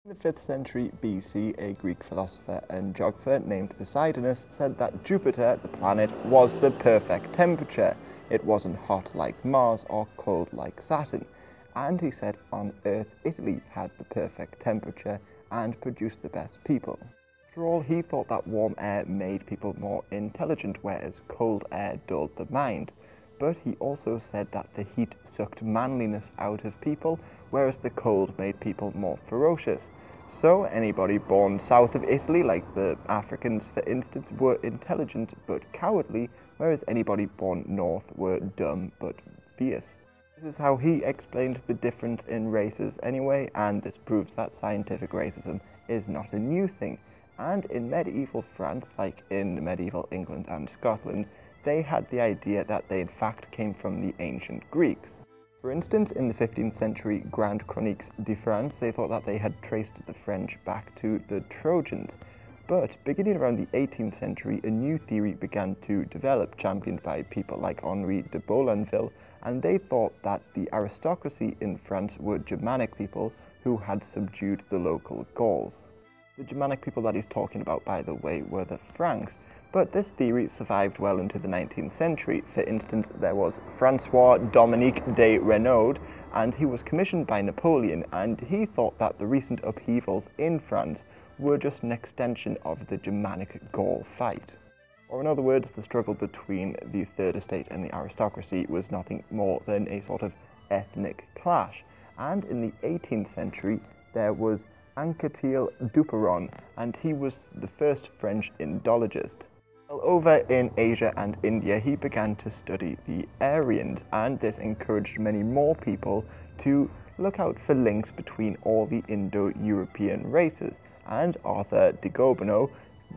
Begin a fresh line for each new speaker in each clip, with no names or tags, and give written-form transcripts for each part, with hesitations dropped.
In the 5th century BC, a Greek philosopher and geographer named Poseidonus said that Jupiter, the planet, was the perfect temperature. It wasn't hot like Mars or cold like Saturn. And he said on Earth, Italy had the perfect temperature and produced the best people. After all, he thought that warm air made people more intelligent, whereas cold air dulled the mind. But he also said that the heat sucked manliness out of people, whereas the cold made people more ferocious. So anybody born south of Italy, like the Africans for instance, were intelligent but cowardly, whereas anybody born north were dumb but fierce. This is how he explained the difference in races anyway, and this proves that scientific racism is not a new thing. And in medieval France, like in medieval England and Scotland, they had the idea that they in fact came from the ancient Greeks. For instance, in the 15th century Grand Chroniques de France, they thought that they had traced the French back to the Trojans. But beginning around the 18th century, a new theory began to develop, championed by people like Henri de Boulainville, and they thought that the aristocracy in France were Germanic people who had subdued the local Gauls. The Germanic people that he's talking about, by the way, were the Franks. But this theory survived well into the 19th century. For instance, there was Francois Dominique de Renaud, and he was commissioned by Napoleon, and he thought that the recent upheavals in France were just an extension of the Germanic-Gaul fight. Or in other words, the struggle between the Third Estate and the aristocracy was nothing more than a sort of ethnic clash. And in the 18th century, there was Anquetil Duperron, and he was the first French Indologist. Well, over in Asia and India, he began to study the Aryans, and this encouraged many more people to look out for links between all the Indo-European races. And Arthur de Gobineau,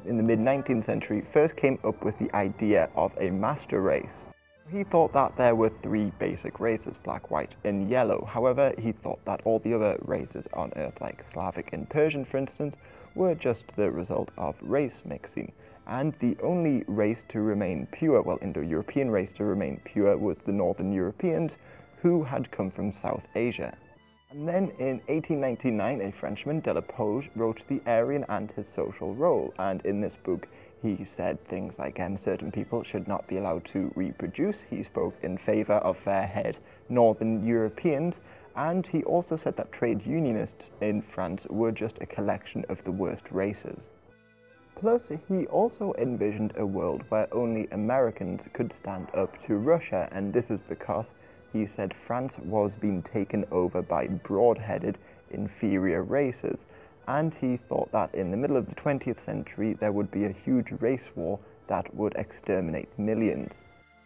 in the mid-19th century, first came up with the idea of a master race. He thought that there were three basic races, black, white, and yellow. However, he thought that all the other races on Earth, like Slavic and Persian for instance, were just the result of race mixing. And the only race to remain pure, well, Indo-European race to remain pure, was the Northern Europeans, who had come from South Asia. And then in 1899, a Frenchman, Delapoge, wrote The Aryan and His Social Role, and in this book he said things like certain people should not be allowed to reproduce. He spoke in favour of fair-haired Northern Europeans, and he also said that trade unionists in France were just a collection of the worst races. Plus, he also envisioned a world where only Americans could stand up to Russia, and this is because he said France was being taken over by broad-headed, inferior races, and he thought that in the middle of the 20th century there would be a huge race war that would exterminate millions.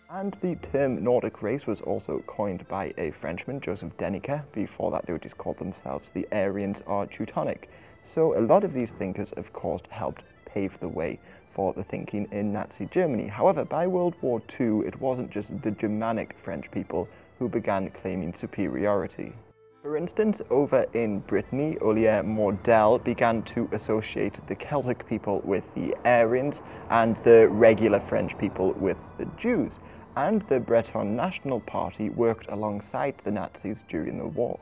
And the term Nordic race was also coined by a Frenchman, Joseph Deniker. Before that they would just call themselves the Aryans or Teutonic. So a lot of these thinkers, of course, helped pave the way for the thinking in Nazi Germany. However, by World War II, it wasn't just the Germanic French people who began claiming superiority. For instance, over in Brittany, Olier Mordell began to associate the Celtic people with the Aryans and the regular French people with the Jews, and the Breton National Party worked alongside the Nazis during the war.